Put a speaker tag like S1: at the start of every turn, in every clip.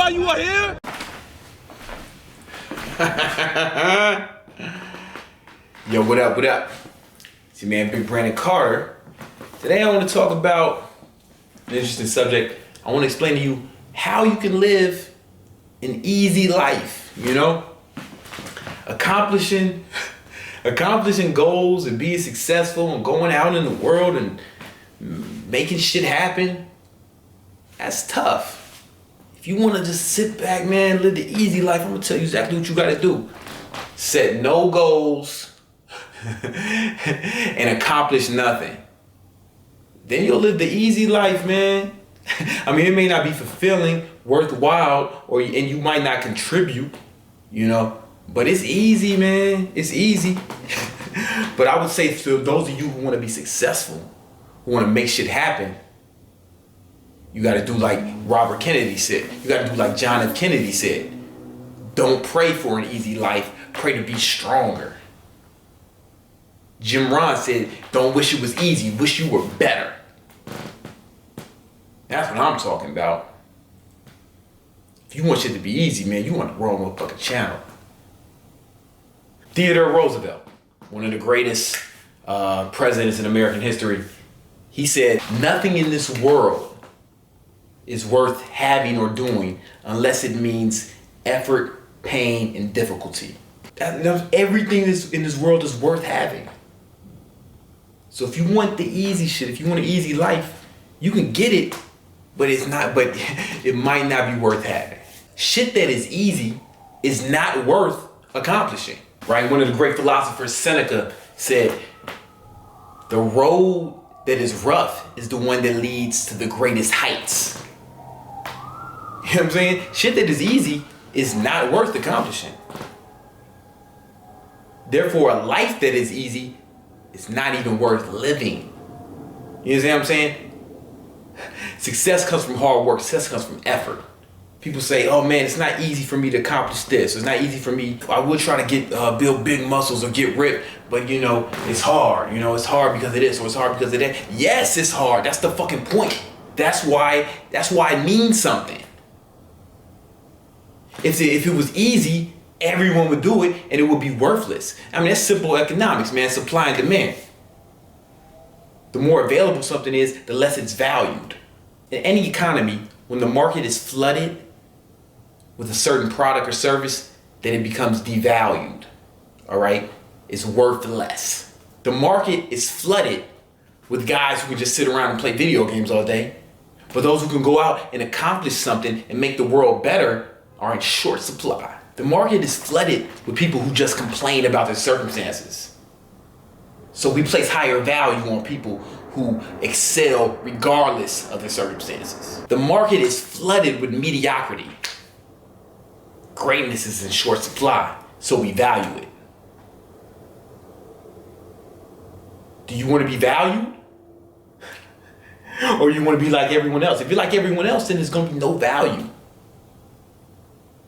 S1: why you are here?
S2: Yo, what up, what up? It's your man, Big Brandon Carter. Today I want to talk about an interesting subject. I want to explain to you how you can live an easy life, you know? Accomplishing goals and being successful and going out in the world and making shit happen, that's tough. If you want to just sit back, man, live the easy life, I'm going to tell you exactly what you got to do. Set no goals and accomplish nothing. Then you'll live the easy life, man. I mean, it may not be fulfilling, worthwhile, and you might not contribute, you know, but it's easy, man. It's easy. But I would say to those of you who want to be successful, who want to make shit happen, you got to do like Robert Kennedy said. You got to do like John F. Kennedy said. Don't pray for an easy life. Pray to be stronger. Jim Rohn said, don't wish it was easy. Wish you were better. That's what I'm talking about. If you want shit to be easy, man, you want the wrong motherfucking channel. Theodore Roosevelt, one of the greatest presidents in American history, he said, nothing in this world is worth having or doing unless it means effort, pain, and difficulty. Everything in this world is worth having. So if you want the easy shit, if you want an easy life, you can get it, but it might not be worth having. Shit that is easy is not worth accomplishing, right? One of the great philosophers, Seneca, said, the road that is rough is the one that leads to the greatest heights. You know what I'm saying? Shit that is easy is not worth accomplishing. Therefore, a life that is easy is not even worth living. You know what I'm saying? Success comes from hard work. Success comes from effort. People say, oh man, it's not easy for me to accomplish this. It's not easy for me. I would try to build big muscles or get ripped, but you know, it's hard. You know, it's hard because of this or it's hard because of that. Yes, it's hard. That's the fucking point. That's why it means something. If it was easy, everyone would do it and it would be worthless. I mean, that's simple economics, man. Supply and demand. The more available something is, the less it's valued. In any economy, when the market is flooded with a certain product or service, then it becomes devalued. All right? It's worth less. The market is flooded with guys who can just sit around and play video games all day. But those who can go out and accomplish something and make the world better are in short supply. The market is flooded with people who just complain about their circumstances. So we place higher value on people who excel regardless of their circumstances. The market is flooded with mediocrity. Greatness is in short supply, so we value it. Do you want to be valued? Or you want to be like everyone else? If you're like everyone else, then there's going to be no value.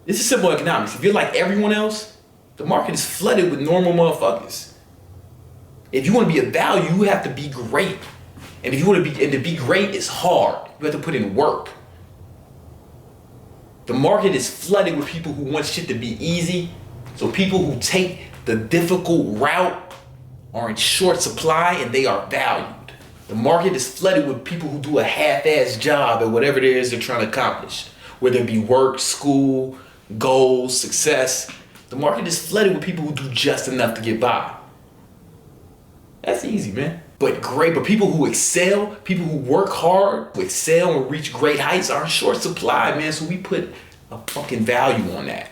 S2: This is simple economics. If you're like everyone else, the market is flooded with normal motherfuckers. If you want to be of value, you have to be great. And if you want to be great, it's hard. You have to put in work. The market is flooded with people who want shit to be easy. So people who take the difficult route are in short supply and they are valued. The market is flooded with people who do a half-ass job at whatever it is they're trying to accomplish. Whether it be work, school, goals, success. The market is flooded with people who do just enough to get by. That's easy, man. But people who excel, people who work hard, who excel and reach great heights are in short supply, man. So we put a fucking value on that.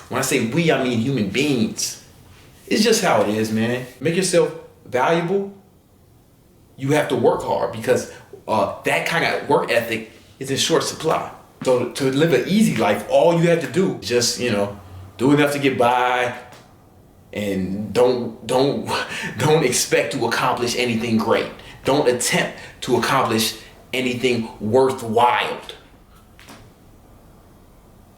S2: When I say we, I mean human beings. It's just how it is, man. Make yourself valuable. You have to work hard because that kind of work ethic is in short supply. So to live an easy life, all you have to do is just, you know, do enough to get by and don't expect to accomplish anything great. Don't attempt to accomplish anything worthwhile.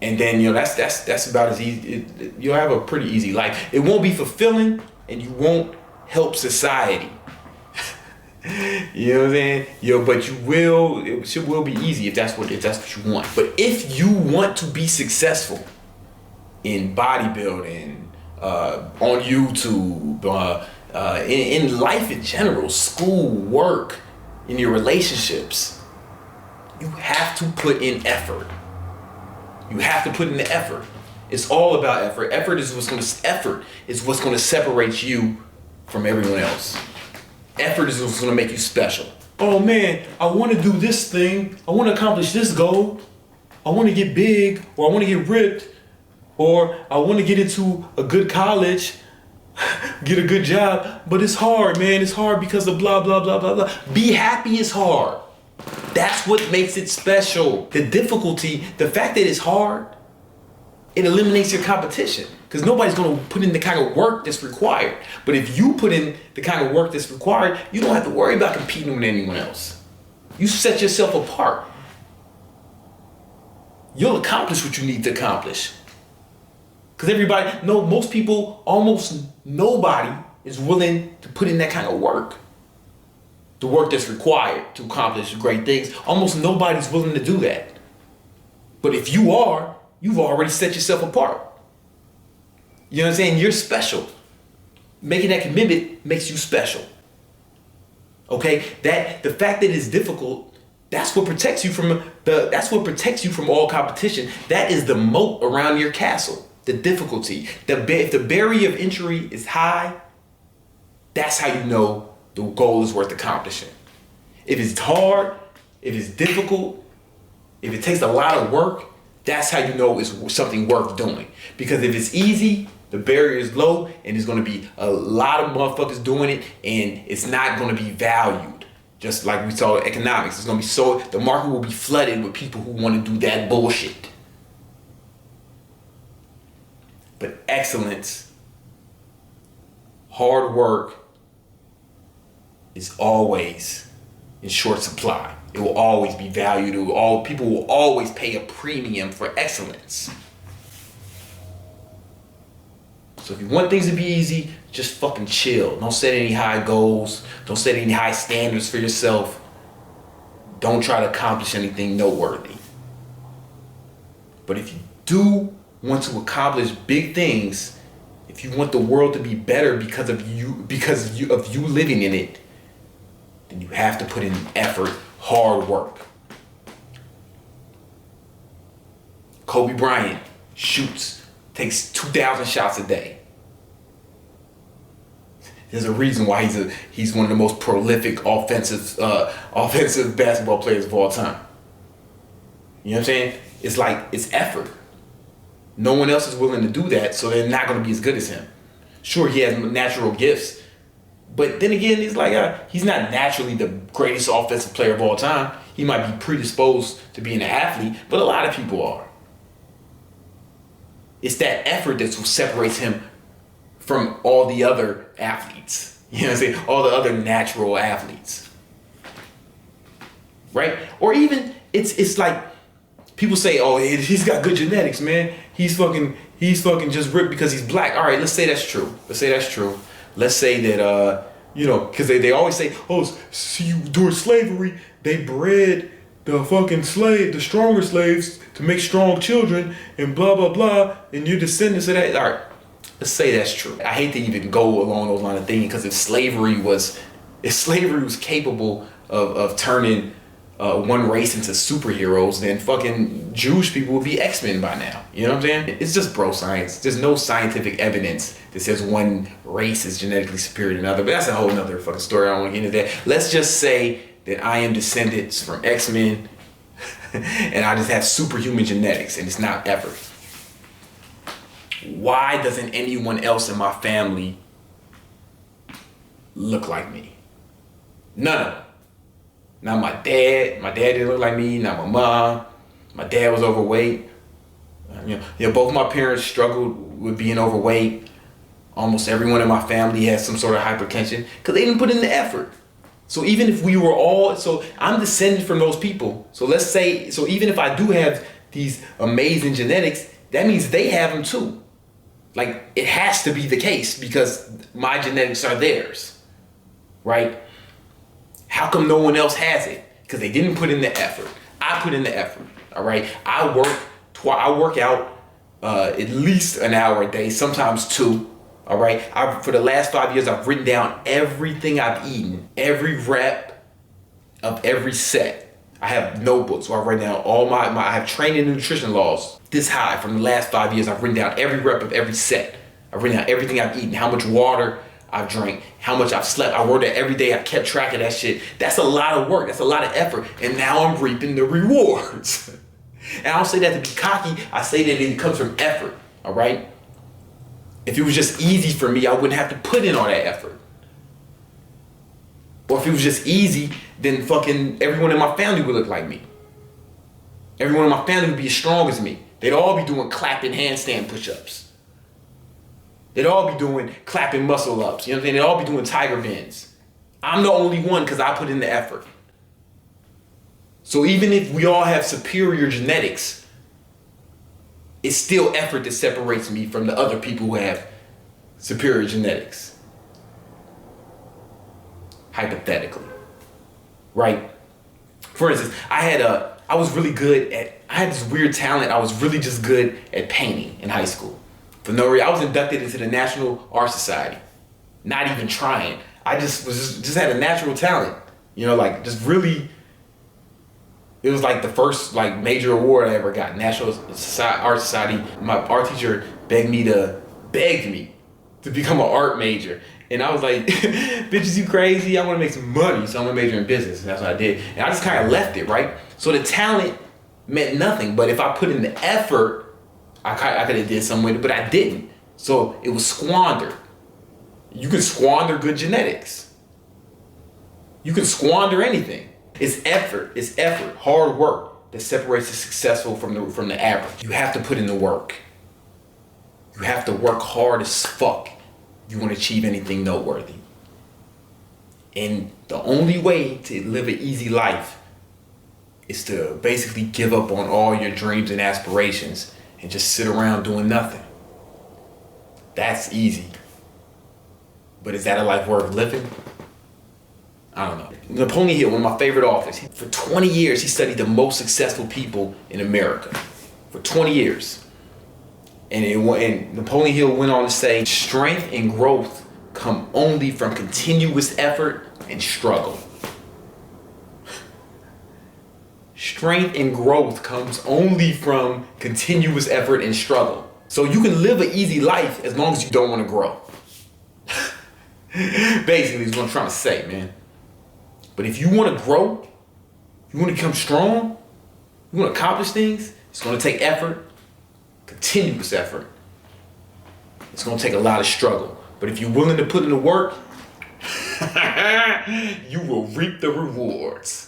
S2: And then, you know, that's about as easy. You'll have a pretty easy life. It won't be fulfilling and you won't help society. You You know what I'm saying? But it will be easy if that's what you want. But if you want to be successful in bodybuilding, on YouTube, in life in general, school, work, in your relationships, you have to put in effort. You have to put in the effort. It's all about effort. Effort is what's going to separate you from everyone else. Effort is what's going to make you special. Oh man, I want to do this thing. I want to accomplish this goal. I want to get big, or I want to get ripped, or I want to get into a good college, get a good job. But it's hard, man. It's hard because of blah, blah, blah, blah, blah. Be happy is hard. That's what makes it special. The difficulty, the fact that it's hard, it eliminates your competition. Because nobody's going to put in the kind of work that's required. But if you put in the kind of work that's required, you don't have to worry about competing with anyone else. You set yourself apart. You'll accomplish what you need to accomplish. Because most people, almost nobody is willing to put in that kind of work. The work that's required to accomplish great things. Almost nobody's willing to do that. But if you are, you've already set yourself apart. You know what I'm saying? You're special. Making that commitment makes you special. Okay? The fact that it's difficult, that's what protects you from all competition. That is the moat around your castle. The difficulty. If the barrier of entry is high, that's how you know the goal is worth accomplishing. If it's hard, if it's difficult, if it takes a lot of work, that's how you know it's something worth doing. Because if it's easy, the barrier is low, and there's going to be a lot of motherfuckers doing it, and it's not going to be valued. Just like we saw in economics, the market will be flooded with people who want to do that bullshit. But excellence, hard work, is always in short supply. It will always be valued. People will always pay a premium for excellence. So if you want things to be easy, just fucking chill. Don't set any high goals. Don't set any high standards for yourself. Don't try to accomplish anything noteworthy. But if you do want to accomplish big things, if you want the world to be better because of you living in it, then you have to put in effort, hard work. Kobe Bryant takes 2,000 shots a day. There's a reason why he's one of the most prolific offensive basketball players of all time. You know what I'm saying? It's effort. No one else is willing to do that, so they're not going to be as good as him. Sure, he has natural gifts, but then again, he's not naturally the greatest offensive player of all time. He might be predisposed to being an athlete, but a lot of people are. It's that effort that's what separates him from all the other athletes. You know what I'm saying? All the other natural athletes. Right? Or even, it's like, people say, oh, he's got good genetics, man. He's fucking just ripped because he's black. All right, let's say that's true. Let's say that, because they always say, oh, see, during slavery, they bred the stronger slaves to make strong children and blah, blah, blah, and your descendants of that. All right, let's say that's true. I hate to even go along those lines of thinking, because if slavery was capable of turning one race into superheroes, then fucking Jewish people would be X-Men by now. You know what I'm saying? It's just bro science. There's no scientific evidence that says one race is genetically superior to another, but that's a whole nother fucking story. I don't want to get into that. Let's just say that I am descendants from X-Men and I just have superhuman genetics, and it's not effort. Why doesn't anyone else in my family look like me? None of them. Not my dad. My dad didn't look like me. Not my mom. My dad was overweight. Both my parents struggled with being overweight. Almost everyone in my family has some sort of hypertension because they didn't put in the effort. So even if we were I'm descended from those people. So even if I do have these amazing genetics, that means they have them too. Like, it has to be the case because my genetics are theirs, right? How come no one else has it? Because they didn't put in the effort. I put in the effort. All right. I work out at least an hour a day, sometimes 2. All right. For the last 5 years, I've written down everything I've eaten, every rep of every set. I have notebooks where I write down all I have training and nutrition laws this high from the last 5 years. I've written down every rep of every set. I've written down everything I've eaten, how much water I've drank, how much I've slept. I wrote it every day. I kept track of that shit. That's a lot of work. That's a lot of effort. And now I'm reaping the rewards. And I don't say that to be cocky. I say that it comes from effort. All right? If it was just easy for me, I wouldn't have to put in all that effort. Or if it was just easy, then fucking everyone in my family would look like me. Everyone in my family would be as strong as me. They'd all be doing clapping handstand push-ups. They'd all be doing clapping muscle ups. You know what I'm saying? They'd all be doing tiger bends. I'm the only one because I put in the effort. So even if we all have superior genetics, it's still effort that separates me from the other people who have superior genetics. Hypothetically. Right? For instance, I had this weird talent. I was really just good at painting in high school. For no reason. I was inducted into the National Art Society. Not even trying. I just had a natural talent. You know, like just really, it was like the first like major award I ever got. National Art Society. My art teacher begged me to become an art major. And I was like, bitches, you crazy? I want to make some money, so I'm gonna major in business. And that's what I did. And I just kind of left it, right? So the talent meant nothing. But if I put in the effort, I could have did something with it, but I didn't. So it was squandered. You can squander good genetics. You can squander anything. It's effort, hard work that separates the successful from the average. You have to put in the work. You have to work hard as fuck if you want to achieve anything noteworthy. And the only way to live an easy life is to basically give up on all your dreams and aspirations and just sit around doing nothing. That's easy. But is that a life worth living? I don't know. Napoleon Hill, one of my favorite authors, for 20 years he studied the most successful people in America. For 20 years. And Napoleon Hill went on to say, strength and growth come only from continuous effort and struggle. Strength and growth comes only from continuous effort and struggle. So you can live an easy life as long as you don't want to grow. Basically is what I'm trying to say, man. But if you want to grow, you want to become strong, you want to accomplish things, it's going to take effort. Continuous effort. It's gonna take a lot of struggle. But if you're willing to put in the work, you will reap the rewards.